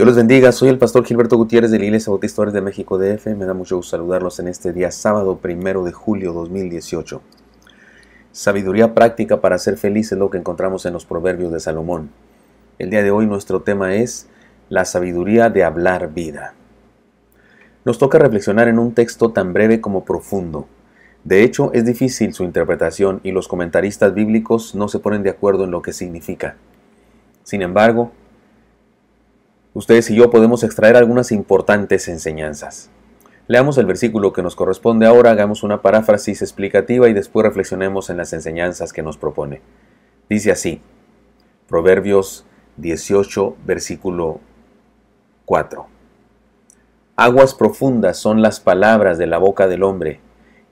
Dios les bendiga, soy el pastor Gilberto Gutiérrez de la Iglesia Bautista de México DF. Me da mucho gusto saludarlos en este día sábado 1 de julio 2018. Sabiduría práctica para ser feliz es lo que encontramos en los Proverbios de Salomón. El día de hoy nuestro tema es la sabiduría de hablar vida. Nos toca reflexionar en un texto tan breve como profundo. De hecho, es difícil su interpretación y los comentaristas bíblicos no se ponen de acuerdo en lo que significa. Sin embargo, ustedes y yo podemos extraer algunas importantes enseñanzas. Leamos el versículo que nos corresponde ahora, hagamos una paráfrasis explicativa y después reflexionemos en las enseñanzas que nos propone. Dice así, Proverbios 18, versículo 4. Aguas profundas son las palabras de la boca del hombre,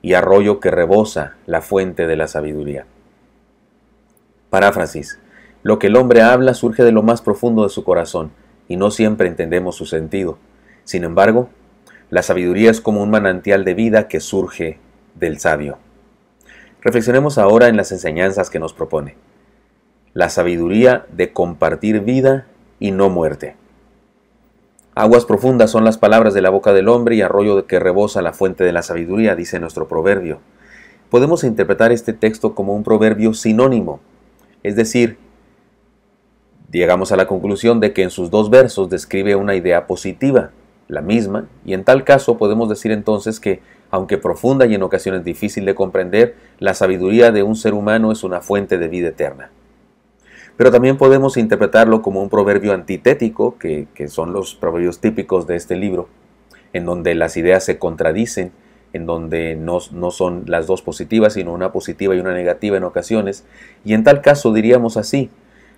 y arroyo que rebosa la fuente de la sabiduría. Paráfrasis. Lo que el hombre habla surge de lo más profundo de su corazón, y no siempre entendemos su sentido. Sin embargo, la sabiduría es como un manantial de vida que surge del sabio. Reflexionemos ahora en las enseñanzas que nos propone. La sabiduría de compartir vida y no muerte. Aguas profundas son las palabras de la boca del hombre y arroyo que rebosa la fuente de la sabiduría, dice nuestro proverbio. Podemos interpretar este texto como un proverbio sinónimo, es decir, llegamos a la conclusión de que en sus dos versos describe una idea positiva, la misma, y en tal caso podemos decir entonces que, aunque profunda y en ocasiones difícil de comprender, la sabiduría de un ser humano es una fuente de vida eterna. Pero también podemos interpretarlo como un proverbio antitético, que son los proverbios típicos de este libro, en donde las ideas se contradicen, en donde no son las dos positivas, sino una positiva y una negativa en ocasiones, y en tal caso diríamos así: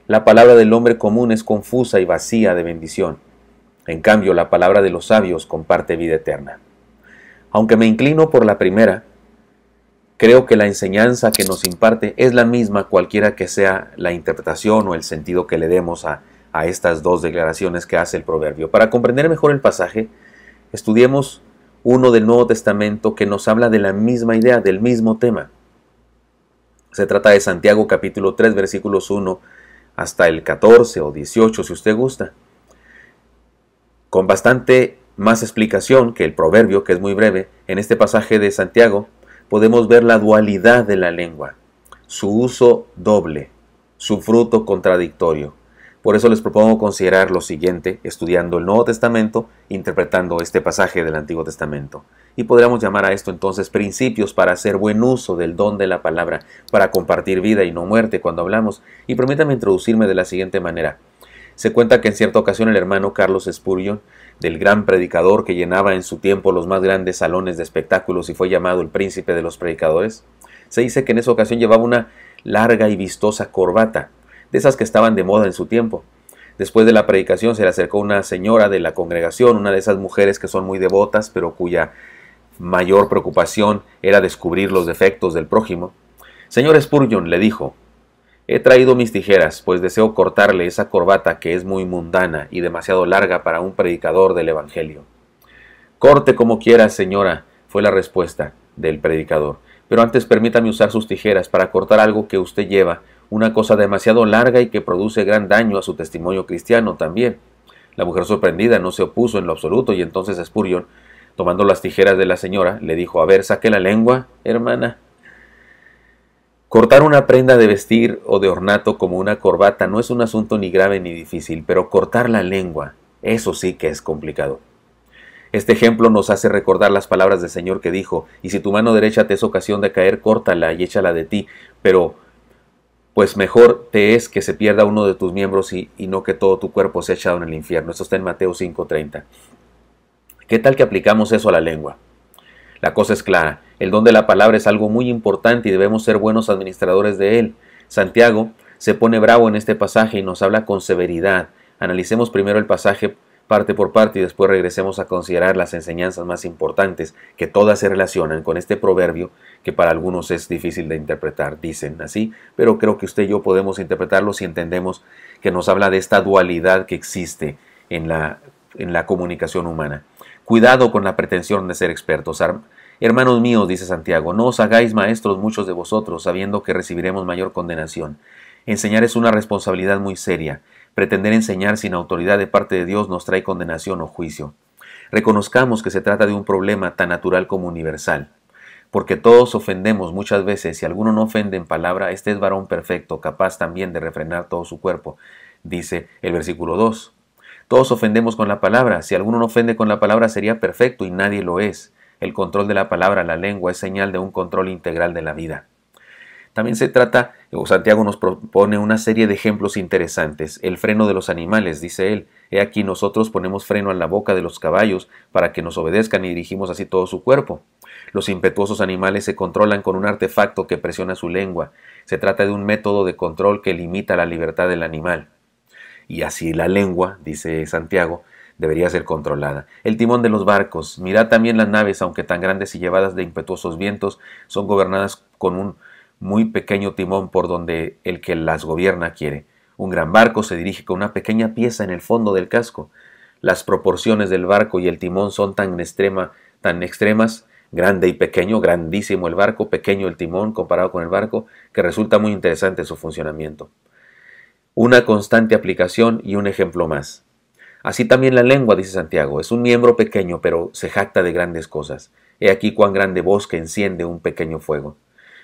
la palabra del hombre común es confusa y vacía de bendición. En cambio, la palabra de los sabios comparte vida eterna. Aunque me inclino por la primera, creo que la enseñanza que nos imparte es la misma cualquiera que sea la interpretación o el sentido que le demos a estas dos declaraciones que hace el proverbio. Para comprender mejor el pasaje, estudiemos uno del Nuevo Testamento que nos habla de la misma idea, del mismo tema. Se trata de Santiago capítulo 3, versículos 1 hasta el 14 o 18 si usted gusta. Con bastante más explicación que el proverbio, que es muy breve, en este pasaje de Santiago podemos ver la dualidad de la lengua, su uso doble, su fruto contradictorio. Por eso les propongo considerar lo siguiente, estudiando el Nuevo Testamento, interpretando este pasaje del Antiguo Testamento. Y podríamos llamar a esto entonces principios para hacer buen uso del don de la palabra, para compartir vida y no muerte cuando hablamos. Y permítame introducirme de la siguiente manera. Se cuenta que en cierta ocasión el hermano Carlos Spurgeon, del gran predicador que llenaba en su tiempo los más grandes salones de espectáculos y fue llamado el príncipe de los predicadores, se dice que en esa ocasión llevaba una larga y vistosa corbata, de esas que estaban de moda en su tiempo. Después de la predicación se le acercó una señora de la congregación, una de esas mujeres que son muy devotas, pero cuya mayor preocupación era descubrir los defectos del prójimo. Señor Spurgeon, le dijo, he traído mis tijeras, pues deseo cortarle esa corbata que es muy mundana y demasiado larga para un predicador del Evangelio. Corte como quiera, señora, fue la respuesta del predicador, pero antes permítame usar sus tijeras para cortar algo que usted lleva, una cosa demasiado larga y que produce gran daño a su testimonio cristiano también. La mujer sorprendida no se opuso en lo absoluto y entonces Spurgeon, tomando las tijeras de la señora, le dijo, a ver, saque la lengua, hermana. Cortar una prenda de vestir o de ornato como una corbata no es un asunto ni grave ni difícil, pero cortar la lengua, eso sí que es complicado. Este ejemplo nos hace recordar las palabras del Señor que dijo, y si tu mano derecha te es ocasión de caer, córtala y échala de ti, pero pues mejor te es que se pierda uno de tus miembros y no que todo tu cuerpo sea echado en el infierno. Esto está en Mateo 5:30. ¿Qué tal que aplicamos eso a la lengua? La cosa es clara, el don de la palabra es algo muy importante y debemos ser buenos administradores de él. Santiago se pone bravo en este pasaje y nos habla con severidad. Analicemos primero el pasaje parte por parte y después regresemos a considerar las enseñanzas más importantes que todas se relacionan con este proverbio que para algunos es difícil de interpretar, dicen así, pero creo que usted y yo podemos interpretarlo si entendemos que nos habla de esta dualidad que existe en la comunicación humana. Cuidado con la pretensión de ser expertos. Hermanos míos, dice Santiago, no os hagáis maestros muchos de vosotros, sabiendo que recibiremos mayor condenación. Enseñar es una responsabilidad muy seria. Pretender enseñar sin autoridad de parte de Dios nos trae condenación o juicio. Reconozcamos que se trata de un problema tan natural como universal, porque todos ofendemos muchas veces. Si alguno no ofende en palabra, este es varón perfecto, capaz también de refrenar todo su cuerpo, dice el versículo 2. Todos ofendemos con la palabra. Si alguno no ofende con la palabra, sería perfecto y nadie lo es. El control de la palabra, la lengua, es señal de un control integral de la vida. También se trata, o Santiago nos propone una serie de ejemplos interesantes. El freno de los animales, dice él. He aquí nosotros ponemos freno en la boca de los caballos para que nos obedezcan y dirigimos así todo su cuerpo. Los impetuosos animales se controlan con un artefacto que presiona su lengua. Se trata de un método de control que limita la libertad del animal. Y así la lengua, dice Santiago, debería ser controlada. El timón de los barcos. Mirad también las naves, aunque tan grandes y llevadas de impetuosos vientos, son gobernadas con un muy pequeño timón por donde el que las gobierna quiere. Un gran barco se dirige con una pequeña pieza en el fondo del casco. Las proporciones del barco y el timón son tan extremas, grande y pequeño, grandísimo el barco, pequeño el timón comparado con el barco, que resulta muy interesante su funcionamiento. Una constante aplicación y un ejemplo más. Así también la lengua, dice Santiago, es un miembro pequeño, pero se jacta de grandes cosas. He aquí cuán grande bosque enciende un pequeño fuego.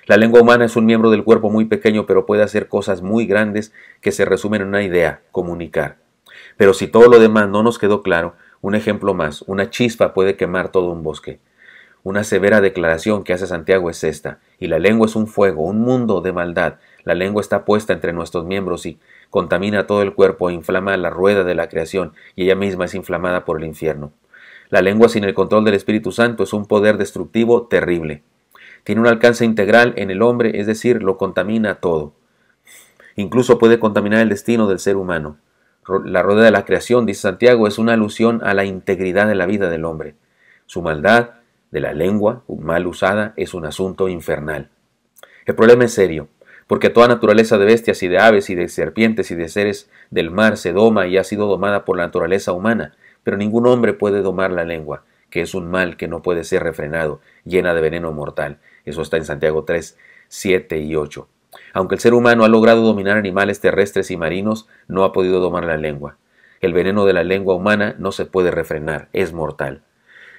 La lengua humana es un miembro del cuerpo muy pequeño, pero puede hacer cosas muy grandes que se resumen en una idea: comunicar. Pero si todo lo demás no nos quedó claro, un ejemplo más: una chispa puede quemar todo un bosque. Una severa declaración que hace Santiago es esta: y la lengua es un fuego, un mundo de maldad. La lengua está puesta entre nuestros miembros y contamina todo el cuerpo e inflama la rueda de la creación, y ella misma es inflamada por el infierno. La lengua sin el control del Espíritu Santo es un poder destructivo terrible. Tiene un alcance integral en el hombre, es decir, lo contamina todo. Incluso puede contaminar el destino del ser humano. La rueda de la creación, dice Santiago, es una alusión a la integridad de la vida del hombre. Su maldad de la lengua, mal usada, es un asunto infernal. El problema es serio, porque toda naturaleza de bestias y de aves y de serpientes y de seres del mar se doma y ha sido domada por la naturaleza humana, pero ningún hombre puede domar la lengua, que es un mal que no puede ser refrenado, llena de veneno mortal. Eso está en Santiago 3, 7 y 8. Aunque el ser humano ha logrado dominar animales terrestres y marinos, no ha podido domar la lengua. El veneno de la lengua humana no se puede refrenar, es mortal.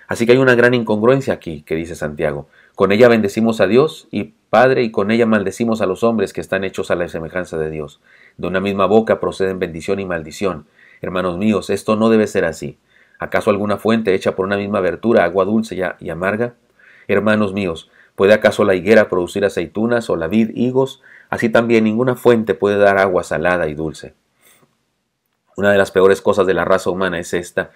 Así que hay una gran incongruencia aquí, que dice Santiago. Con ella bendecimos a Dios y Padre, y con ella maldecimos a los hombres que están hechos a la semejanza de Dios. De una misma boca proceden bendición y maldición. Hermanos míos, esto no debe ser así. ¿Acaso alguna fuente hecha por una misma abertura, agua dulce y amarga? Hermanos míos, ¿puede acaso la higuera producir aceitunas o la vid higos? Así también ninguna fuente puede dar agua salada y dulce. Una de las peores cosas de la raza humana es esta,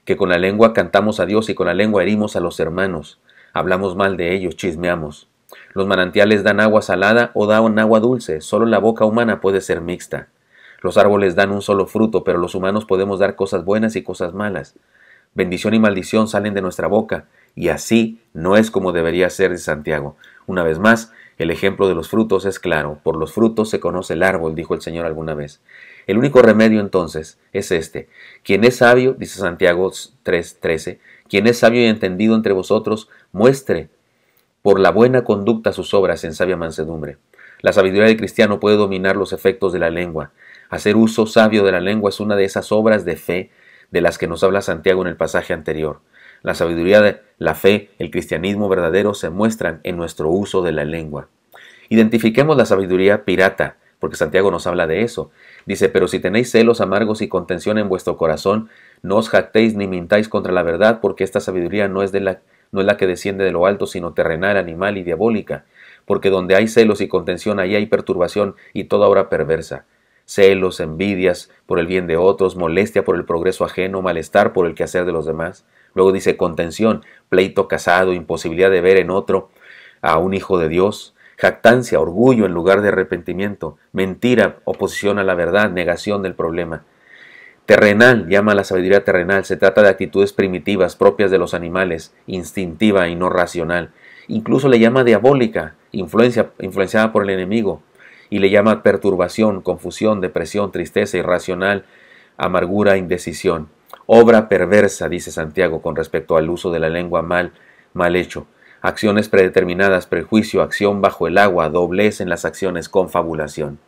que con la lengua cantamos a Dios y con la lengua herimos a los hermanos. Hablamos mal de ellos, chismeamos. Los manantiales dan agua salada o dan agua dulce. Solo la boca humana puede ser mixta. Los árboles dan un solo fruto, pero los humanos podemos dar cosas buenas y cosas malas. Bendición y maldición salen de nuestra boca, y así no es como debería ser, de Santiago. Una vez más, el ejemplo de los frutos es claro. Por los frutos se conoce el árbol, dijo el Señor alguna vez. El único remedio entonces es este. Quien es sabio, dice Santiago 3:13, quien es sabio y entendido entre vosotros, muestre por la buena conducta sus obras en sabia mansedumbre. La sabiduría del cristiano puede dominar los efectos de la lengua. Hacer uso sabio de la lengua es una de esas obras de fe de las que nos habla Santiago en el pasaje anterior. La sabiduría de la fe, el cristianismo verdadero se muestran en nuestro uso de la lengua. Identifiquemos la sabiduría pirata, porque Santiago nos habla de eso. Dice: pero si tenéis celos amargos y contención en vuestro corazón, no os jactéis ni mintáis contra la verdad, porque esta sabiduría no es la que desciende de lo alto, sino terrenal, animal y diabólica. Porque donde hay celos y contención, ahí hay perturbación y toda obra perversa. Celos, envidias por el bien de otros, molestia por el progreso ajeno, malestar por el quehacer de los demás. Luego dice contención, pleito casado, imposibilidad de ver en otro a un hijo de Dios. Jactancia, orgullo en lugar de arrepentimiento. Mentira, oposición a la verdad, negación del problema. Terrenal, llama a la sabiduría terrenal. Se trata de actitudes primitivas propias de los animales, instintiva y no racional. Incluso le llama diabólica, influenciada por el enemigo. Y le llama perturbación, confusión, depresión, tristeza, irracional, amargura, indecisión. Obra perversa, dice Santiago, con respecto al uso de la lengua mal hecho. Acciones predeterminadas, prejuicio, acción bajo el agua, doblez en las acciones, confabulación.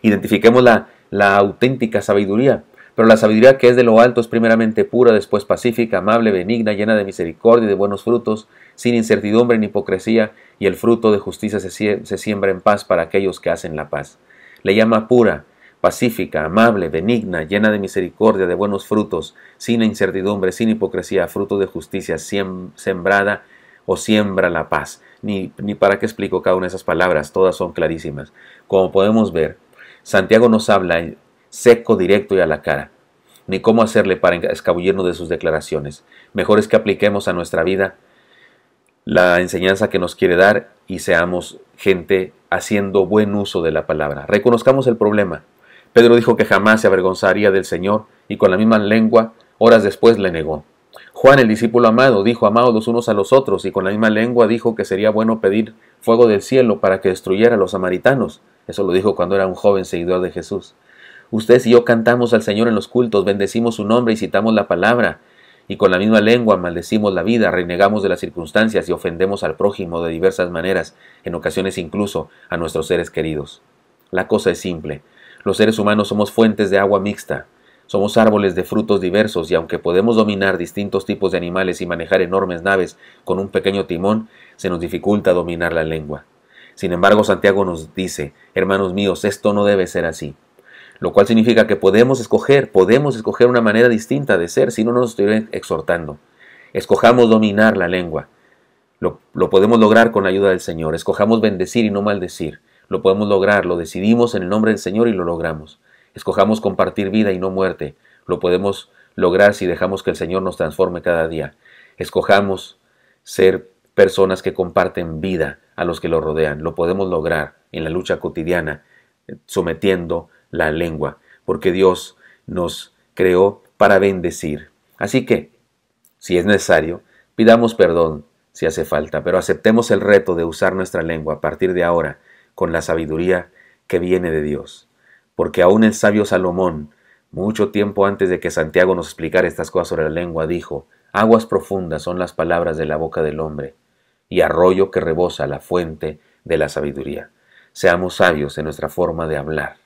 Identifiquemos la la auténtica sabiduría. Pero la sabiduría que es de lo alto es primeramente pura, después pacífica, amable, benigna, llena de misericordia y de buenos frutos, sin incertidumbre ni hipocresía, y el fruto de justicia se siembra en paz para aquellos que hacen la paz. Le llama pura, pacífica, amable, benigna, llena de misericordia, de buenos frutos, sin incertidumbre, sin hipocresía, fruto de justicia, sembrada o siembra la paz. Ni para qué explico cada una de esas palabras, todas son clarísimas. Como podemos ver, Santiago nos habla seco, directo y a la cara, ni cómo hacerle para escabullirnos de sus declaraciones. Mejor es que apliquemos a nuestra vida la enseñanza que nos quiere dar y seamos gente haciendo buen uso de la palabra. Reconozcamos el problema. Pedro dijo que jamás se avergonzaría del Señor y con la misma lengua, horas después le negó. Juan, el discípulo amado, dijo amados los unos a los otros y con la misma lengua dijo que sería bueno pedir fuego del cielo para que destruyera a los samaritanos. Eso lo dijo cuando era un joven seguidor de Jesús. Ustedes y yo cantamos al Señor en los cultos, bendecimos su nombre y citamos la palabra, y con la misma lengua maldecimos la vida, renegamos de las circunstancias y ofendemos al prójimo de diversas maneras, en ocasiones incluso a nuestros seres queridos. La cosa es simple. Los seres humanos somos fuentes de agua mixta, somos árboles de frutos diversos y aunque podemos dominar distintos tipos de animales y manejar enormes naves con un pequeño timón, se nos dificulta dominar la lengua. Sin embargo, Santiago nos dice, hermanos míos, esto no debe ser así. Lo cual significa que podemos escoger una manera distinta de ser, si no nos estoy exhortando. Escojamos dominar la lengua. Lo podemos lograr con la ayuda del Señor. Escojamos bendecir y no maldecir. Lo podemos lograr, lo decidimos en el nombre del Señor y lo logramos. Escojamos compartir vida y no muerte. Lo podemos lograr si dejamos que el Señor nos transforme cada día. Escojamos ser personas que comparten vida a los que lo rodean. Lo podemos lograr en la lucha cotidiana, sometiendo la lengua, porque Dios nos creó para bendecir. Así que, si es necesario, pidamos perdón si hace falta, pero aceptemos el reto de usar nuestra lengua a partir de ahora con la sabiduría que viene de Dios. Porque aún el sabio Salomón, mucho tiempo antes de que Santiago nos explicara estas cosas sobre la lengua, dijo, aguas profundas son las palabras de la boca del hombre, y arroyo que rebosa la fuente de la sabiduría. Seamos sabios en nuestra forma de hablar.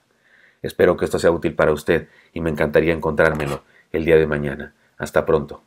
Espero que esto sea útil para usted y me encantaría encontrármelo el día de mañana. Hasta pronto.